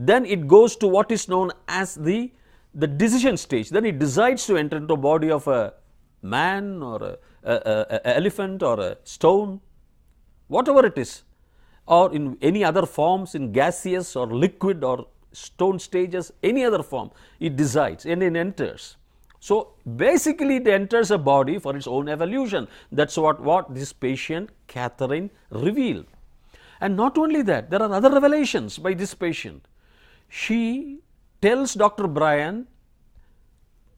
then it goes to what is known as the decision stage. Then it decides to enter into the body of a man or a elephant or a stone, whatever it is, or in any other forms, in gaseous or liquid or stone stages, any other form, it decides and it enters. So basically it enters a body for its own evolution. That's what this patient Catherine revealed. And not only that, there are other revelations by this patient. She tells Dr. Bryan,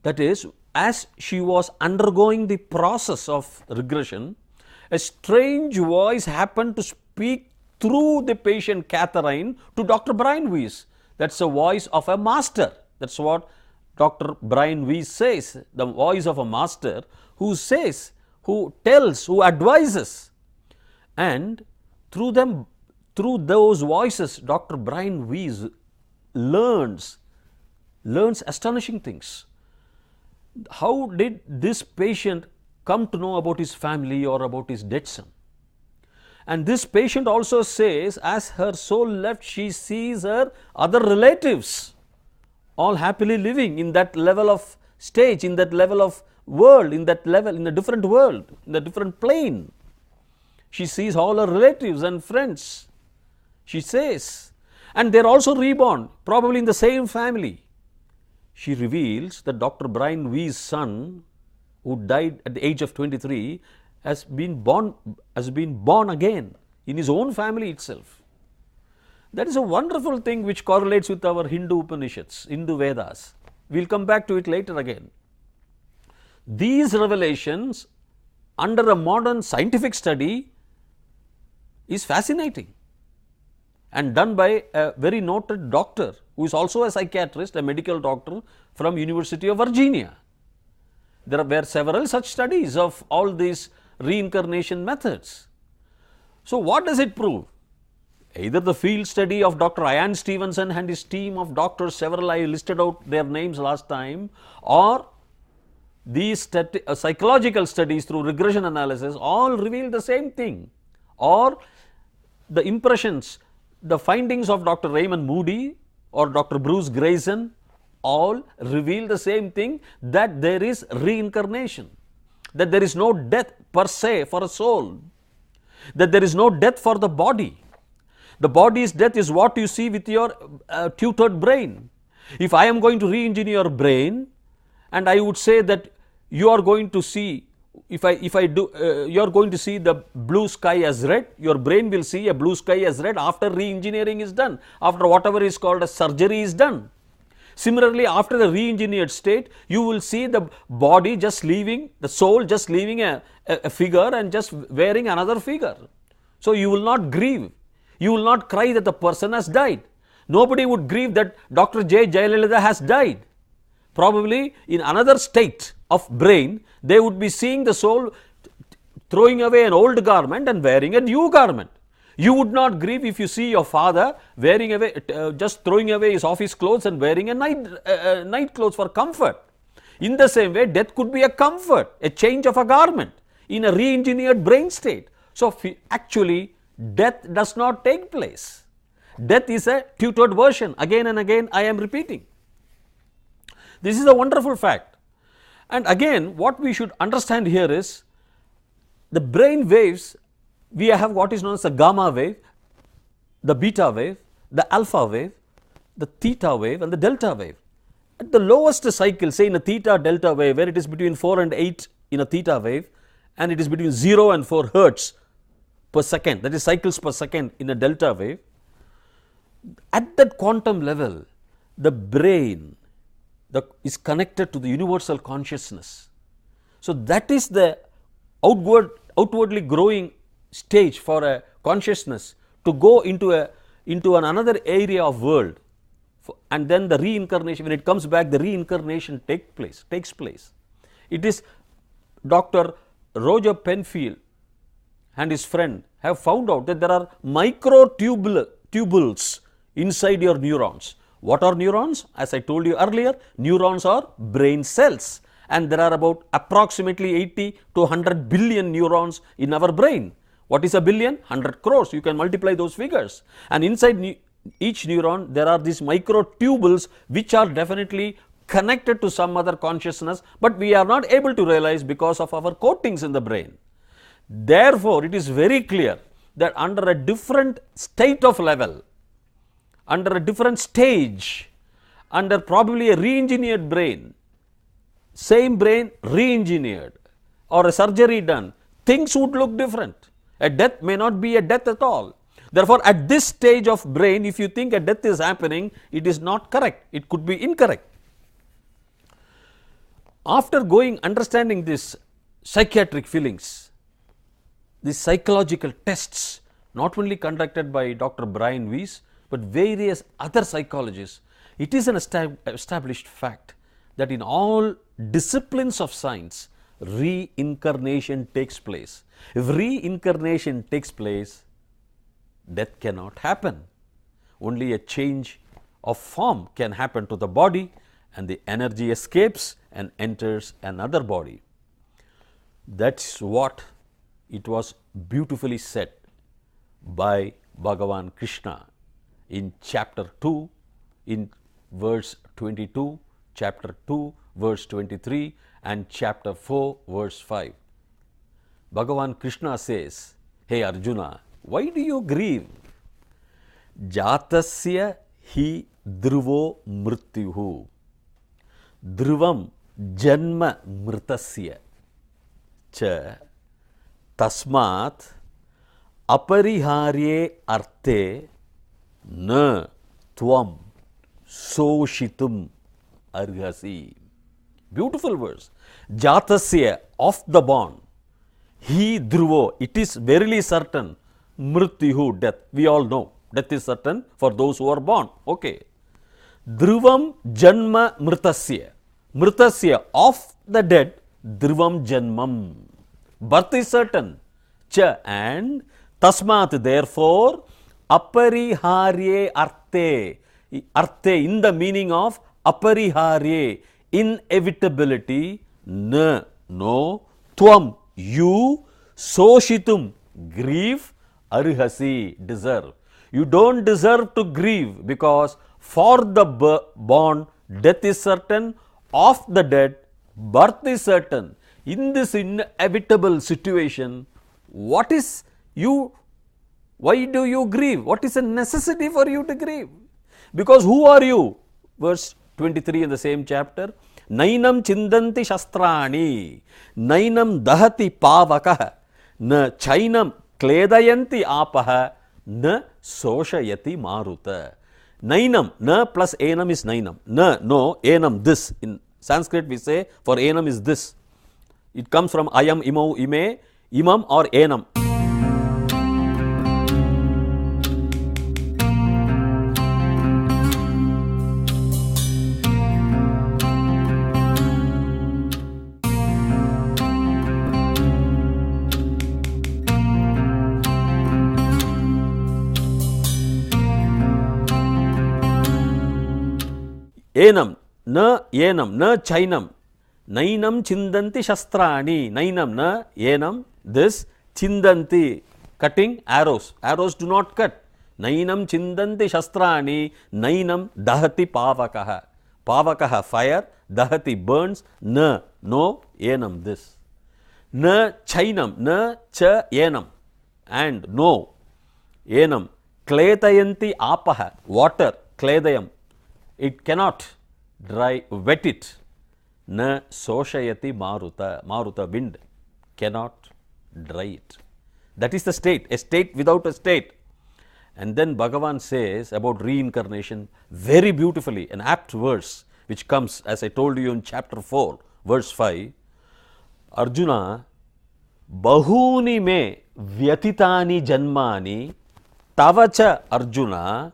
that is, as she was undergoing the process of regression, a strange voice happened to speak through the patient Catherine to Dr. Bryan Weiss. That's the voice of a master. That's what Dr. Bryan Weiss says, the voice of a master who says, who tells, who advises. And through those voices, Dr. Bryan Weiss learns astonishing things. How did this patient come to know about his family or about his dead son? And this patient also says, as her soul left, she sees her other relatives all happily living in that level of stage, in that level of world, in that level, in a different world, in a different plane. She sees all her relatives and friends, she says, and they are also reborn, probably in the same family. She reveals that Dr. Bryan Weiss' son, who died at the age of 23, has been born again in his own family itself. That is a wonderful thing which correlates with our Hindu Upanishads, Hindu Vedas. We will come back to it later again. These revelations under a modern scientific study is fascinating and done by a very noted doctor who is also a psychiatrist, a medical doctor from University of Virginia. There were several such studies of all these reincarnation methods. So what does it prove? Either the field study of Dr. Ian Stevenson and his team of doctors, several I listed out their names last time, or these psychological studies through regression analysis all reveal the same thing, or the impressions, the findings of Dr. Raymond Moody or Dr. Bruce Grayson all reveal the same thing, that there is reincarnation, that there is no death per se for a soul, that there is no death for the body. The body's death is what you see with your tutored brain. If I am going to re-engineer your brain, and I would say that you are going to see, you are going to see the blue sky as red, your brain will see a blue sky as red after re-engineering is done, after whatever is called a surgery is done. Similarly, after the re-engineered state, you will see the body just leaving, the soul just leaving a figure and just wearing another figure. So you will not grieve. You will not cry that the person has died. Nobody would grieve that Dr. J. Jayalalitha has died. Probably in another state of brain, they would be seeing the soul throwing away an old garment and wearing a new garment. You would not grieve if you see your father wearing away, just throwing away his office clothes and wearing a night clothes for comfort. In the same way, death could be a comfort, a change of a garment in a re-engineered brain state. So actually, death does not take place. Death is a tutored version. Again and again I am repeating. This is a wonderful fact. And again, what we should understand here is the brain waves. We have what is known as the gamma wave, the beta wave, the alpha wave, the theta wave and the delta wave. At the lowest cycle, say in a theta delta wave, where it is between 4 and 8 in a theta wave, and it is between 0 and 4 hertz per second, that is cycles per second in a delta wave. At that quantum level, the brain is connected to the universal consciousness. So that is the outwardly growing stage for a consciousness to go into another area of world, and then the reincarnation, when it comes back, the reincarnation takes place. It is Dr. Roger Penfield and his friend have found out that there are microtubules inside your neurons. What are neurons? As I told you earlier, neurons are brain cells, and there are about approximately 80 to 100 billion neurons in our brain. What is a billion? 100 crores. You can multiply those figures. And inside each neuron there are these microtubules which are definitely connected to some other consciousness, but we are not able to realize because of our coatings in the brain. Therefore, it is very clear that under a different state of level, under a different stage, under probably a re-engineered brain, same brain re-engineered or a surgery done, things would look different. A death may not be a death at all. Therefore, at this stage of brain, if you think a death is happening, it is not correct. It could be incorrect. After understanding these psychiatric feelings, these psychological tests, not only conducted by Dr. Brian Weiss, but various other psychologists, it is an established fact that in all disciplines of science, reincarnation takes place. If reincarnation takes place, death cannot happen. Only a change of form can happen to the body, and the energy escapes and enters another body. That's what it was beautifully said by Bhagavan Krishna in chapter 2, in verse 22, chapter 2, verse 23, and chapter 4, verse 5. Bhagavan Krishna says, "Hey Arjuna, why do you grieve? Jatasya hi dhruvo mrityuhu. Dhruvam janma mritasya cha tasmat apariharye arte na tvam soshitum arhasi." Beautiful verse. Jatasya, of the born. He dhruvo, it is verily certain. Mrityuhu, death. We all know death is certain for those who are born. Okay. Dhruvam janma mritasya. Mritasya, of the dead. Dhruvam janmam. Birth is certain. Cha, and tasmat, therefore, apariharye arte. Arte in the meaning of apariharye, inevitability, na, no, tvam, you, soshitum, grieve, arhasi, deserve. You don't deserve to grieve because for the born, death is certain, of the dead, birth is certain. In this inevitable situation, what is you, why do you grieve? What is a necessity for you to grieve? Because who are you? Verse 23 in the same chapter. Nainam chindanti shastrani, nainam dahati pavakah, na chainam kledayanti apaha, na soshayati maruta. Nainam, na plus enam is nainam. Na, no, enam, this. In Sanskrit we say for enam is this. It comes from ayam, imau, ime, imam or enam. Enam, na chainam, nainam chindanti shastrani, nainam, na, enam, this, chindanti, cutting arrows. Arrows do not cut. Nainam chindanti shastrani, nainam dahati pavakaha. Pavakaha, fire, dahati, burns, na, no, enam, this. Na chainam, na cha enam, and no, enam, kletayanti apaha, water, kledayam. It cannot wet it. Na soshayati maruta, maruta, wind, cannot dry it. That is the state, a state without a state. And then Bhagavan says about reincarnation very beautifully, an apt verse which comes, as I told you in chapter 4, verse 5. Arjuna, bahuni me vyatitani janmani tavacha Arjuna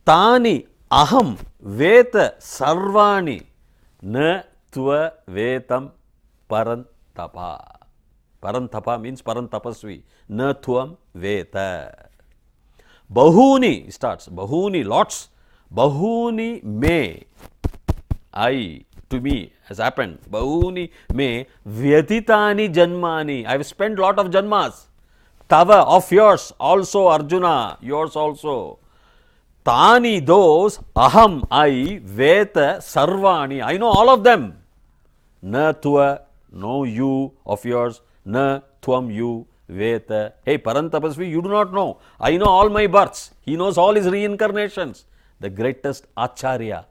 tani aham veta sarvani na tva vetam parantapa. Parantapa means parantapasvi. Na tvam veta. Bahuni starts. Bahuni, lots. Bahuni me. I, to me, has happened. Bahuni me vyatitani janmani. I have spent lot of janmas. Tava, of yours also, Arjuna, yours also. Tani those aham I veta sarvani. I know all of them. Na tva, no you of yours. Na tvam you veta. Hey Parantapasvi, you do not know. I know all my births. He knows all his reincarnations. The greatest Acharya,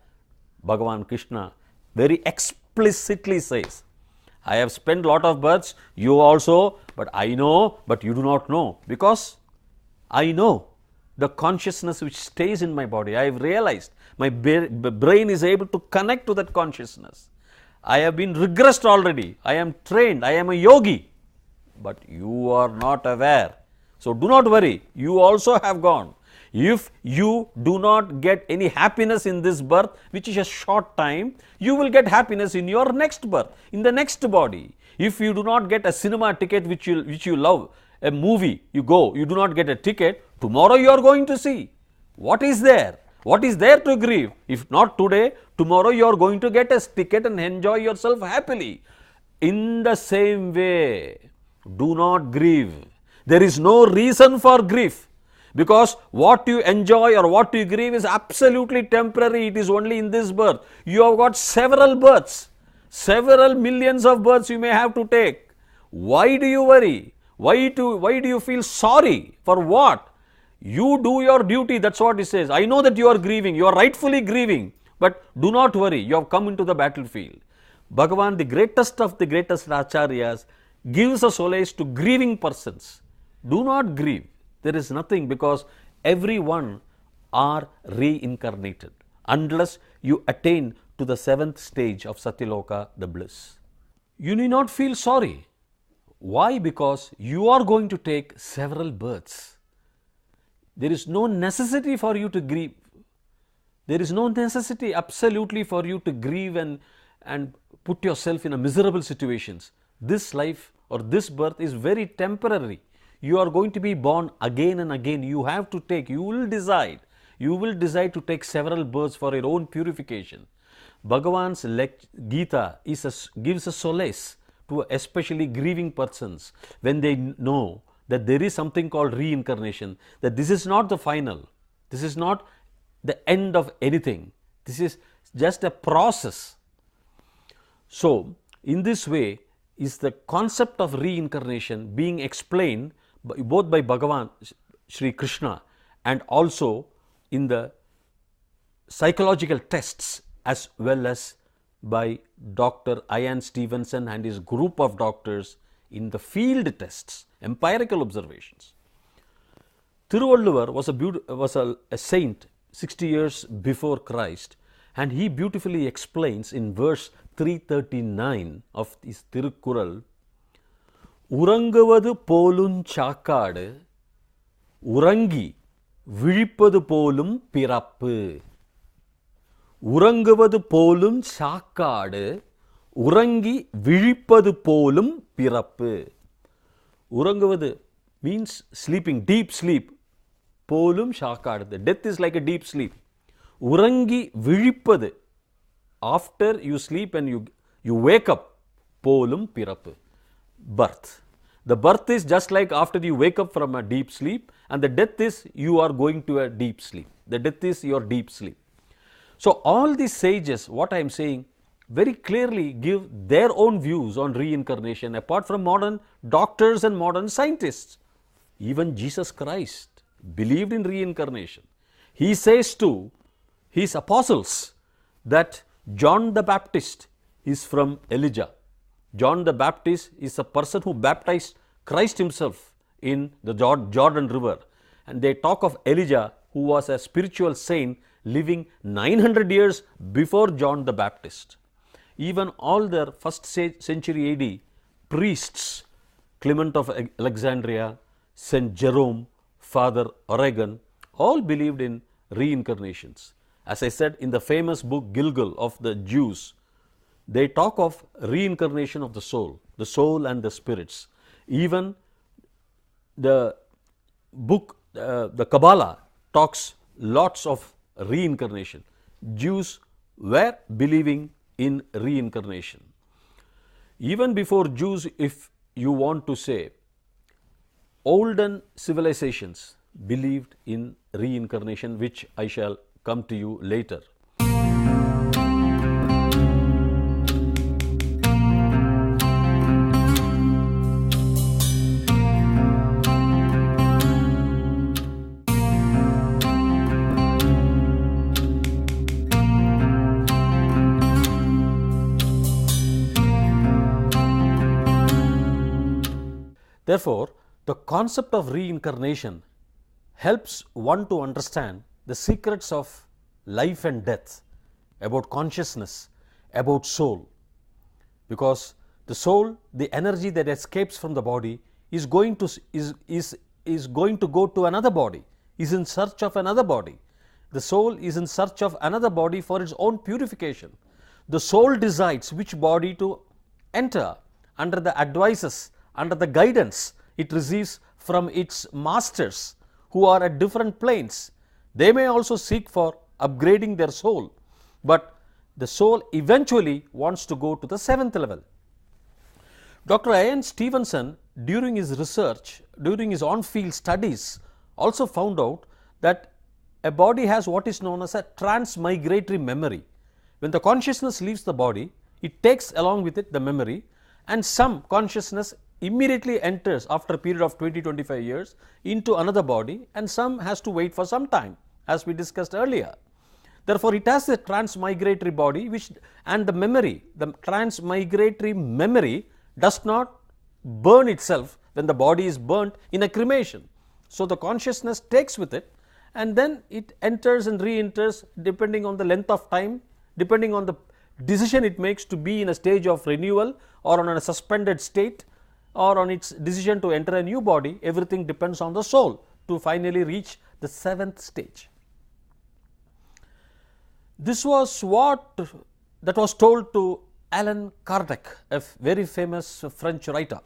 Bhagavan Krishna, very explicitly says, I have spent lot of births, you also, but I know, but you do not know, because I know the consciousness which stays in my body. I have realized my brain is able to connect to that consciousness. I have been regressed already. I am trained. I am a yogi, but you are not aware. So do not worry. You also have gone. If you do not get any happiness in this birth, which is a short time, you will get happiness in your next birth, in the next body. If you do not get a cinema ticket which you love, a movie, you go, you do not get a ticket, tomorrow you are going to see. What is there? What is there to grieve? If not today, tomorrow you are going to get a ticket and enjoy yourself happily. In the same way, do not grieve. There is no reason for grief, because what you enjoy or what you grieve is absolutely temporary. It is only in this birth. You have got several births, several millions of births you may have to take. Why do you worry? Why do you feel sorry? For what? You do your duty, that's what it says. I know that you are grieving, you are rightfully grieving, but do not worry, you have come into the battlefield. Bhagavan, the greatest of the greatest Acharyas, gives a solace to grieving persons. Do not grieve. There is nothing, because everyone are reincarnated unless you attain to the 7th stage of Satyaloka, the bliss. You need not feel sorry. Why? Because you are going to take several births. There is no necessity for you to grieve. There is no necessity absolutely for you to grieve and put yourself in a miserable situations. This life or this birth is very temporary. You are going to be born again and again. You have to take, you will decide to take several births for your own purification. Bhagavan's Gita gives a solace to especially grieving persons when they know that there is something called reincarnation, that this is not the final, this is not the end of anything, this is just a process. So, in this way is the concept of reincarnation being explained both by Bhagavan Sri Krishna and also in the psychological tests as well as by Dr. Ian Stevenson and his group of doctors in the field tests, empirical observations. Thiruvalluvar was a saint 60 years before Christ, and he beautifully explains in verse 339 of his Tirukkural, உறங்குவது போலும் சாக்காடு உறங்கி விழிப்பது போலும் பிறப்பு. உறங்குவது போலும் சாக்காடு உறங்கி விழிப்பது போலும் பிறப்பு. உறங்குவது means sleeping, deep sleep. போலும் சாக்காடு, the death is like a deep sleep. உறங்கி விழிப்பது, after you sleep and you wake up, போலும் பிறப்பு, birth. The birth is just like after you wake up from a deep sleep, and the death is you are going to a deep sleep. The death is your deep sleep. So all these sages, what I am saying, very clearly give their own views on reincarnation apart from modern doctors and modern scientists. Even Jesus Christ believed in reincarnation. He says to his apostles that John the Baptist is from Elijah. John the Baptist is a person who baptized Christ himself in the Jordan River. And they talk of Elijah, who was a spiritual saint living 900 years before John the Baptist. Even all the first century AD priests, Clement of Alexandria, St. Jerome, Father Origen, all believed in reincarnations. As I said, in the famous book Gilgal of the Jews, they talk of reincarnation of the soul and the spirits. Even the book, the Kabbalah, talks lots of reincarnation. Jews were believing in reincarnation. Even before Jews, if you want to say, olden civilizations believed in reincarnation, which I shall come to you later. Therefore, the concept of reincarnation helps one to understand the secrets of life and death, about consciousness, about soul. Because the soul, the energy that escapes from the body, is going to go to another body, is in search of another body. The soul is in search of another body for its own purification. The soul decides which body to enter under the advices, under the guidance it receives from its masters who are at different planes. They may also seek for upgrading their soul, but the soul eventually wants to go to the 7th level. Dr. Ian Stevenson, during his research, during his on-field studies, also found out that a body has what is known as a transmigratory memory. When the consciousness leaves the body, it takes along with it the memory, and some consciousness immediately enters after a period of 20-25 years into another body, and some has to wait for some time, as we discussed earlier. Therefore, it has a transmigratory body, and the transmigratory memory does not burn itself when the body is burnt in a cremation. So, the consciousness takes with it, and then it enters and re-enters depending on the length of time, depending on the decision it makes to be in a stage of renewal or on a suspended state, or on its decision to enter a new body. Everything depends on the soul to finally reach the 7th stage. This was that was told to Allan Kardec, a very famous French writer.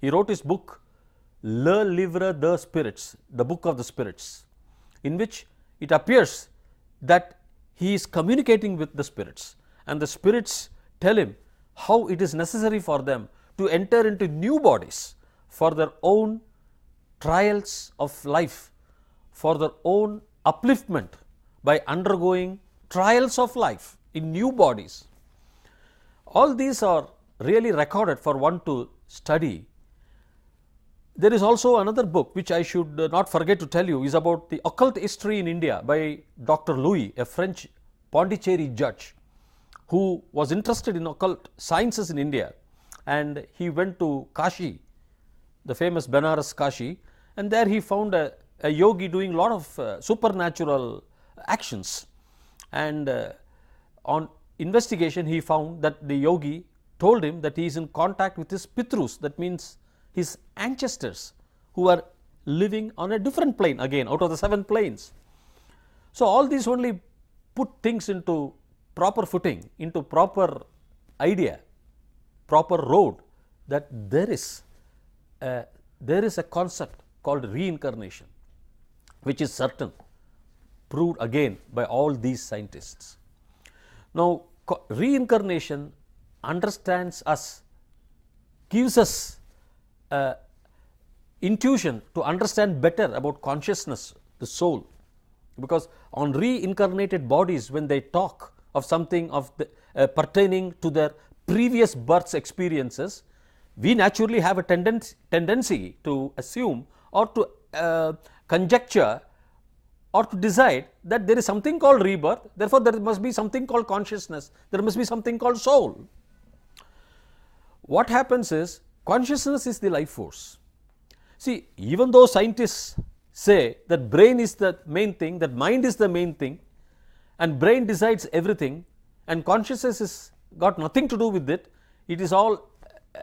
He wrote his book Le Livre des Spirits, the book of the spirits, in which it appears that he is communicating with the spirits, and the spirits tell him how it is necessary for them to enter into new bodies for their own trials of life, for their own upliftment by undergoing trials of life in new bodies. All these are really recorded for one to study. There is also another book which I should not forget to tell you, is about the occult history in India by Dr. Louis, a French Pondicherry judge who was interested in occult sciences in India, and he went to Kashi, the famous Benares Kashi, and there he found a yogi doing a lot of supernatural actions, and on investigation he found that the yogi told him that he is in contact with his pitrus, that means his ancestors who are living on a different plane, again out of the 7 planes. So, all these only put things into proper footing, into proper idea, proper road, that there is a concept called reincarnation, which is certain, proved again by all these scientists. Now, reincarnation understands us, gives us intuition to understand better about consciousness, the soul, because on reincarnated bodies, when they talk of something pertaining to their previous birth's experiences, we naturally have a tendency to assume or to conjecture or to decide that there is something called rebirth, therefore there must be something called consciousness, there must be something called soul. What happens is, consciousness is the life force. See, even though scientists say that brain is the main thing, that mind is the main thing, and brain decides everything, and consciousness is got nothing to do with it, it is all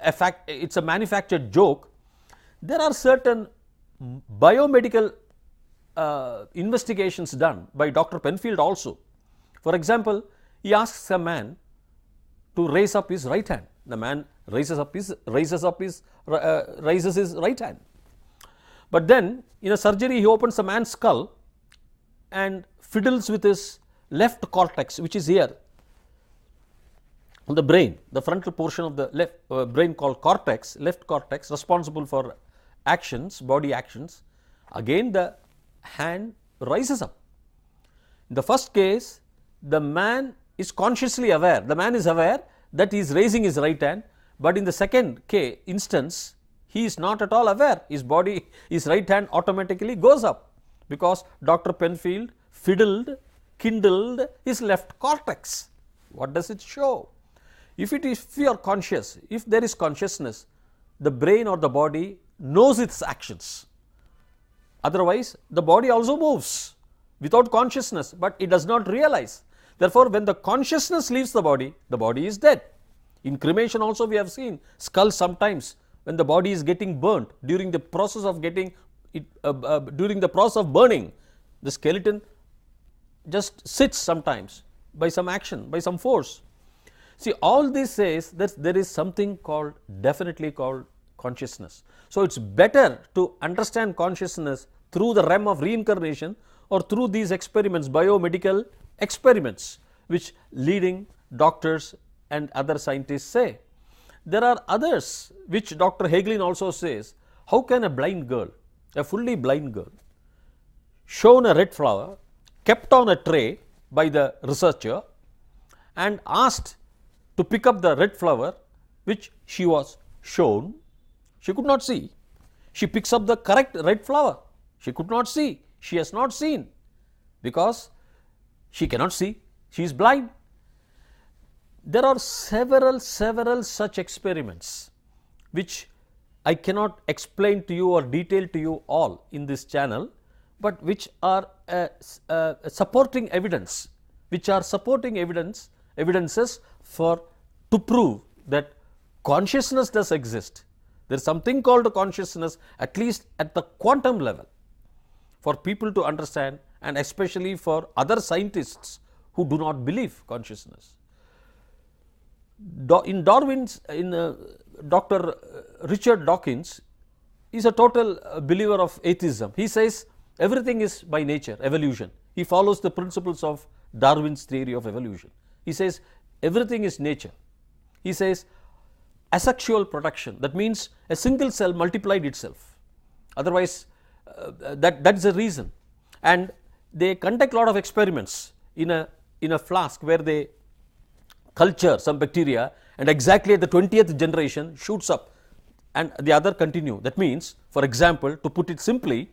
a fact, it's a manufactured joke. There are certain biomedical investigations done by Dr. Penfield also. For example, he asks a man to raise up his right hand. The man raises his right hand. But then in a surgery he opens a man's skull and fiddles with his left cortex, which is here on the brain, the frontal portion of the left brain called cortex, left cortex, responsible for actions, body actions. Again the hand rises up. In the first case, the man is consciously aware, the man is aware that he is raising his right hand, but in the second instance, he is not at all aware, his body, his right hand automatically goes up, because Dr. Penfield kindled his left cortex. What does it show? If you are conscious, if there is consciousness, the brain or the body knows its actions. Otherwise, the body also moves without consciousness, but it does not realize. Therefore, when the consciousness leaves the body is dead. In cremation also we have seen skulls sometimes when the body is getting burnt, during the process of burning, the skeleton just sits sometimes by some action, by some force. See, all this says that there is something definitely called consciousness. So, it is better to understand consciousness through the realm of reincarnation or through these experiments, biomedical experiments, which leading doctors and other scientists say. There are others which Dr. Hagelin also says. How can a blind girl, a fully blind girl, shown a red flower, kept on a tray by the researcher and asked to pick up the red flower which she was shown, she could not see. She picks up the correct red flower, she could not see, she has not seen, because she cannot see, she is blind. There are several such experiments which I cannot explain to you or detail to you all in this channel, but which are supporting evidence, evidences to prove that consciousness does exist. There is something called consciousness, at least at the quantum level, for people to understand, and especially for other scientists who do not believe consciousness. In Dr. Richard Dawkins is a total believer of atheism. He says everything is by nature, evolution. He follows the principles of Darwin's theory of evolution. He says everything is nature. He says asexual production, that means a single cell multiplied itself. Otherwise, that is the reason. And they conduct a lot of experiments in a flask where they culture some bacteria, and exactly at the 20th generation shoots up and the other continue. That means, for example, to put it simply,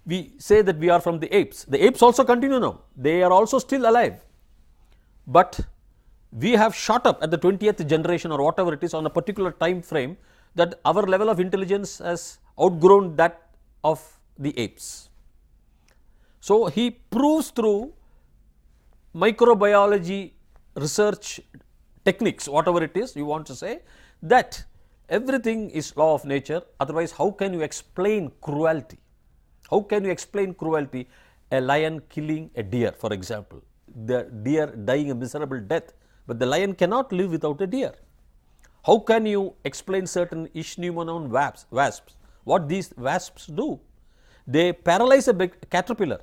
we say that we are from the apes. The apes also continue now, they are also still alive, but we have shot up at the 20th generation or whatever it is on a particular time frame, that our level of intelligence has outgrown that of the apes. So, he proves through microbiology research techniques, whatever it is you want to say, that everything is law of nature. Otherwise, how can you explain cruelty? How can you explain cruelty? A lion killing a deer, for example, the deer dying a miserable death, but the lion cannot live without a deer. How can you explain certain ichneumon wasps? What these wasps do? They paralyze a caterpillar.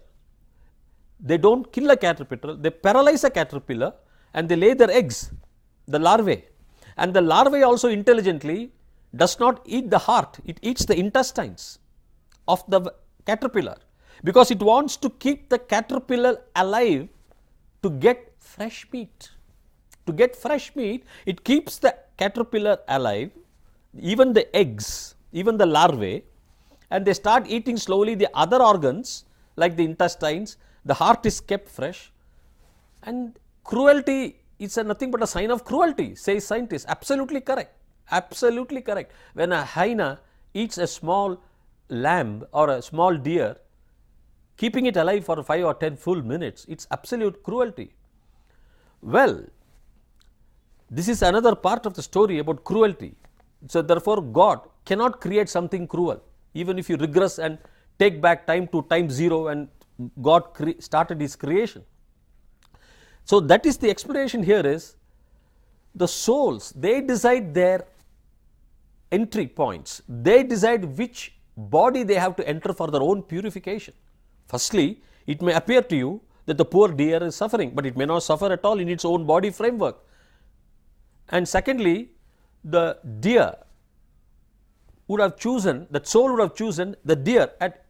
They do not kill a caterpillar, they paralyze a caterpillar and they lay their eggs, the larvae, and the larvae also intelligently does not eat the heart, it eats the intestines of the caterpillar, because it wants to keep the caterpillar alive to get fresh meat. To get fresh meat, it keeps the caterpillar alive, even the eggs, even the larvae, and they start eating slowly the other organs like the intestines. The heart is kept fresh, and cruelty is nothing but a sign of cruelty, says scientists. Absolutely correct, absolutely correct. When a hyena eats a small lamb or a small deer, keeping it alive for 5 or 10 full minutes, it is absolute cruelty. Well, this is another part of the story about cruelty. So, therefore, God cannot create something cruel, even if you regress and take back time to time 0 and God started his creation. So, that is the explanation here is the souls, they decide their entry points, they decide which body they have to enter for their own purification. Firstly, it may appear to you that the poor deer is suffering, but it may not suffer at all in its own body framework. And secondly, the deer would have chosen, that soul would have chosen the deer at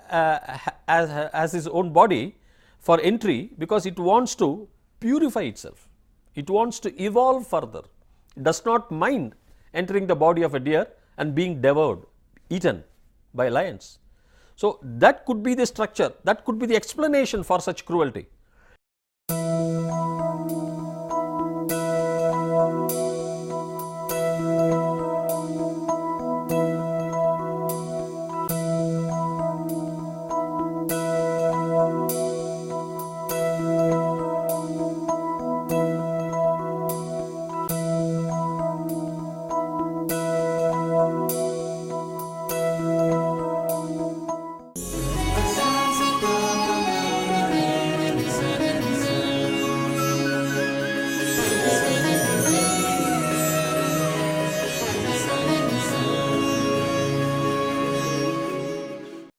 as his own body for entry, because it wants to purify itself, it wants to evolve further, it does not mind entering the body of a deer and being devoured, eaten by lions. So, that could be the structure, that could be the explanation for such cruelty.